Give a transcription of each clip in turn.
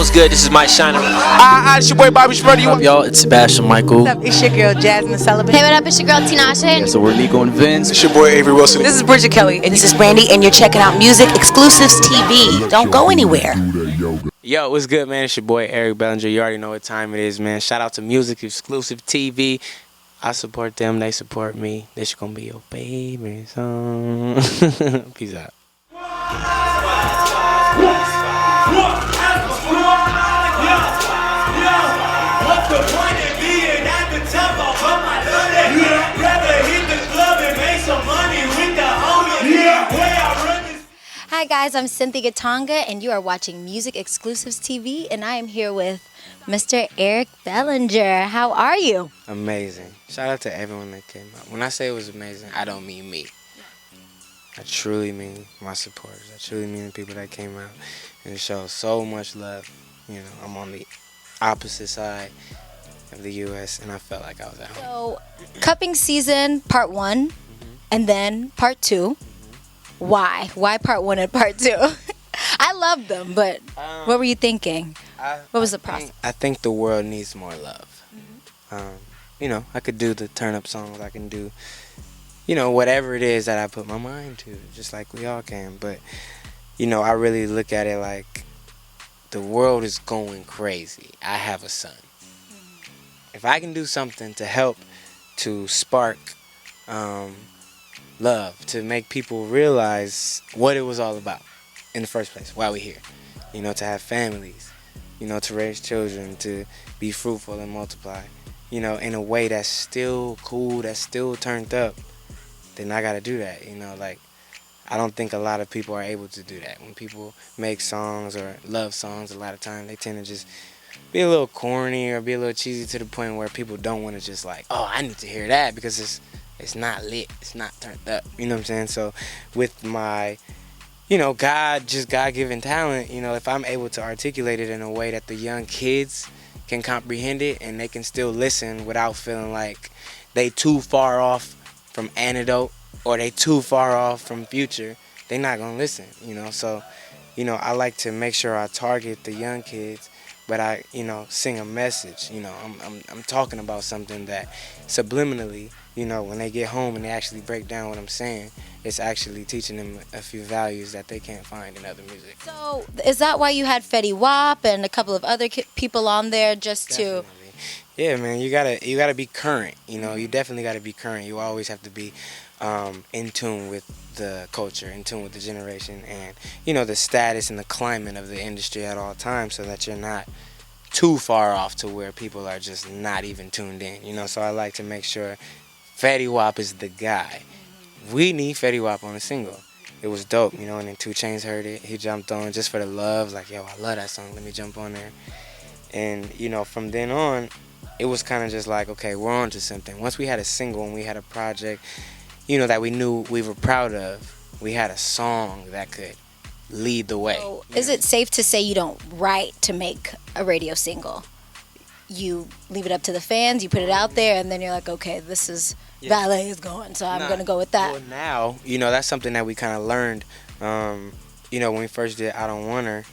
what's good? This is Mike Shiner. It's your boy Bobby Shmurdy. What up, y'all? It's Sebastian Michael. What's up? It's your girl Jasmine Sullivan. Hey, what up? It's your girl Tinashe. Yeah, so we're Nico and Vince. It's your boy Avery Wilson. This is Bridget Kelly. And this is Brandy, and you're checking out Music Exclusives TV. Don't go anywhere. Yo, what's good, man? It's your boy Eric Bellinger. You already know what time it is, man. Shout out to Music Exclusive TV. I support them. They support me. This is going to be your favorite song. Peace out. Hi guys, I'm Cynthia Tonga and you are watching Music Exclusives TV and I am here with Mr. Eric Bellinger. How are you? Amazing. Shout out to everyone that came out. When I say it was amazing, I don't mean me. I truly mean my supporters. I truly mean the people that came out and showed so much love. You know, I'm on the opposite side of the U.S. and I felt like I was at home. So, cupping season part 1 and then part 2. Why? Why part 1 and part 2? I love them, but what were you thinking? What was the process? I think the world needs more love. You know, I could do the turn-up songs. I can do, you know, whatever it is that I put my mind to, just like we all can. But, you know, I really look at it like the world is going crazy. I have a son. If I can do something to help to spark love, to make people realize what it was all about in the first place, why we're here. You know, to have families, you know, to raise children, to be fruitful and multiply, you know, in a way that's still cool, that's still turned up, then I gotta do that, you know, like, I don't think a lot of people are able to do that. When people make songs or love songs, a lot of times they tend to just be a little corny or be a little cheesy to the point where people don't want to just like, oh, I need to hear that because it's not lit, it's not turned up, you know what I'm saying? So with my, you know, God-given talent, you know, if I'm able to articulate it in a way that the young kids can comprehend it and they can still listen without feeling like they too far off from Antidote or they too far off from Future, they're not gonna listen, you know? So, you know, I like to make sure I target the young kids, but I, you know, sing a message, you know, I'm talking about something that subliminally, you know, when they get home and they actually break down what I'm saying, it's actually teaching them a few values that they can't find in other music. So, is that why you had Fetty Wap and a couple of other people on there just Definitely. Yeah, man, you gotta be current, you know, you definitely gotta be current. You always have to be in tune with the culture, in tune with the generation, and, you know, the status and the climate of the industry at all times so that you're not too far off to where people are just not even tuned in, you know. So I like to make sure Fetty Wap is the guy. We need Fetty Wap on a single. It was dope, you know, and then 2 Chainz heard it. He jumped on just for the love, like, yo, I love that song, let me jump on there. And, you know, from then on, it was kind of just like, okay, we're on to something. Once we had a single and we had a project, you know, that we knew we were proud of, we had a song that could lead the way. So, is it safe to say you don't write to make a radio single? You leave it up to the fans, you put it out there, and then you're like, okay, this is Valet is going, so I'm going to go with that. Well, now, you know, that's something that we kind of learned, you know, when we first did I Don't Want Her,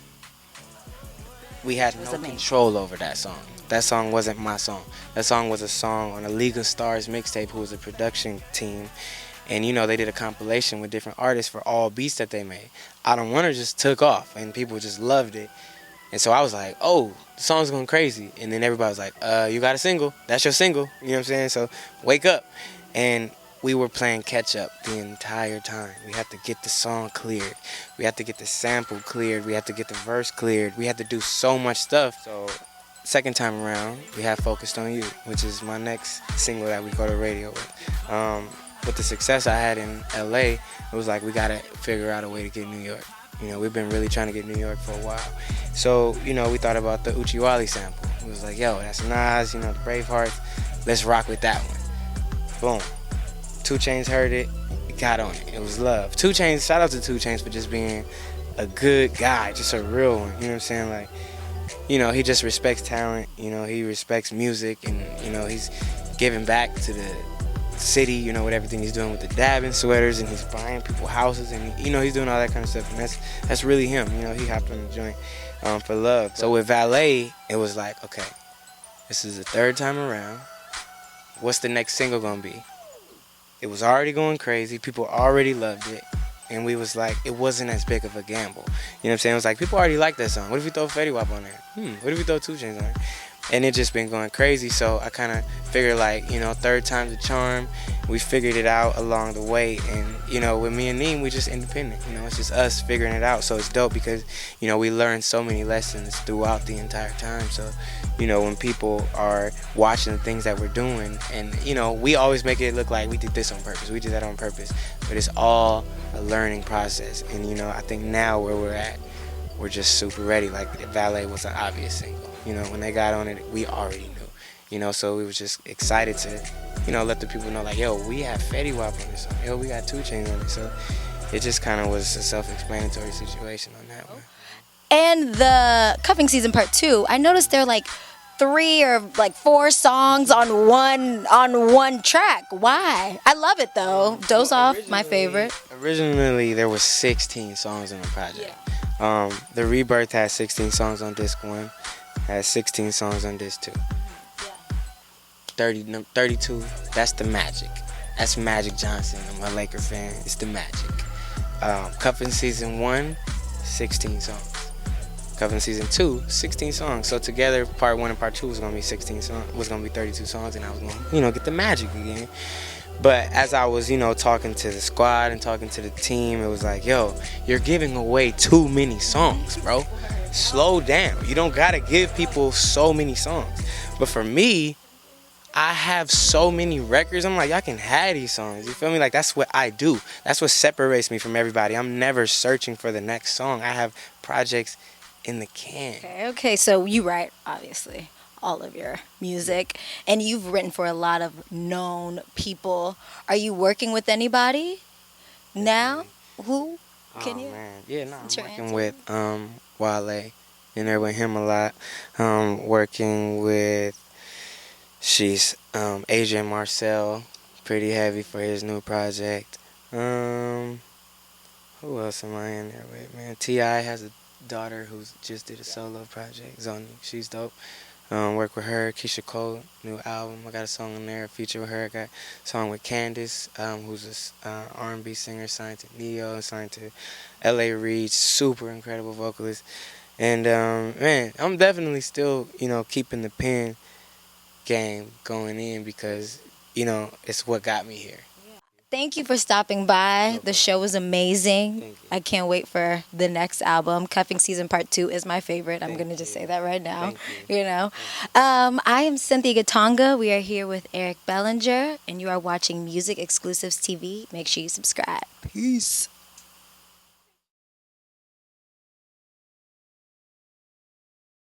we had no control over that song. That song wasn't my song. That song was a song on a League of Stars mixtape, who was a production team. And, you know, they did a compilation with different artists for all beats that they made. I Don't Want Her just took off, and people just loved it. And so I was like, oh, the song's going crazy. And then everybody was like, you got a single. That's your single. You know what I'm saying? So wake up. And we were playing catch up the entire time. We had to get the song cleared. We had to get the sample cleared. We had to get the verse cleared. We had to do so much stuff. So second time around, we have Focused on You, which is my next single that we go to radio with. With the success I had in LA, it was like, we gotta figure out a way to get New York. You know, we've been really trying to get New York for a while. So, you know, we thought about the Wale sample. It was like, yo, that's Nas, you know, the Bravehearts. Let's rock with that one. Boom. 2 Chainz heard it, got on it. It was love. 2 Chainz, shout out to 2 Chainz for just being a good guy, just a real one. You know what I'm saying? Like, you know, he just respects talent. You know, he respects music, and, you know, he's giving back to city, you know, with everything he's doing with the dabbing sweaters, and he's buying people houses, and you know, he's doing all that kind of stuff, and that's really him. You know, he hopped on the joint for love. So with Valet, it was like, okay, this is the third time around. What's the next single gonna be? It was already going crazy. People already loved it. And we was like, it wasn't as big of a gamble. You know what I'm saying? It was like, people already like that song. What if we throw Fetty Wap on there? What if we throw 2 Chainz on there? And it just been going crazy. So I kind of figured, like, you know, third time's the charm. We figured it out along the way. And, you know, with me and Neem, we just independent. You know, it's just us figuring it out. So it's dope because, you know, we learned so many lessons throughout the entire time. So, you know, when people are watching the things that we're doing, and, you know, we always make it look like we did this on purpose. We did that on purpose. But it's all a learning process. And, you know, I think now where we're at, we're just super ready. Like, Valet was an obvious single. You know, when they got on it, we already knew. You know, so we was just excited to, you know, let the people know, like, yo, we have Fetty Wap on this song. Yo, we got 2 Chainz on it. So it just kind of was a self-explanatory situation on that one. And the Cuffing Season Part 2, I noticed there are like 3 or like 4 songs on one track. Why? I love it though. Doze Off, my favorite. Originally, there was 16 songs on the project. Yeah. The Rebirth had 16 songs on disc 1. Has 16 songs on this too. 32, that's the magic. That's Magic Johnson. I'm a Laker fan. It's the magic. Cuffin Season 1, 16 songs. Cuffin Season 2, 16 songs. So together, Part 1 and Part 2 was gonna be 16 songs. Was gonna be 32 songs, and I was gonna, you know, get the magic again. But as I was, you know, talking to the squad and talking to the team, it was like, yo, you're giving away too many songs, bro. Slow down. You don't gotta give people so many songs. But for me, I have so many records. I'm like, y'all can have these songs. You feel me? Like, that's what I do. That's what separates me from everybody. I'm never searching for the next song. I have projects in the can. Okay. So you write, obviously, all of your music, and you've written for a lot of known people. Are you working with anybody now? Who? Can you? Man. Yeah, no, I'm working with Wale, and there with him a lot. Working with Adrian Marcel, pretty heavy for his new project. Who else am I in there with, man? T.I. has a daughter who just did a solo project, Zoni. She's dope. Work with her. Keyshia Cole, new album. I got a song on there, a feature with her. I got a song with Candace, who's a R&B singer, signed to Neo, signed to L.A. Reid, super incredible vocalist. And, man, I'm definitely still, you know, keeping the pen game going in because, you know, it's what got me here. Thank you for stopping by. The show was amazing. I can't wait for the next album. Cuffing Season Part 2 is my favorite. I'm going to just say that right now. You know. I am Cynthia Gatonga. We are here with Eric Bellinger, and you are watching Music Exclusives TV. Make sure you subscribe. Peace.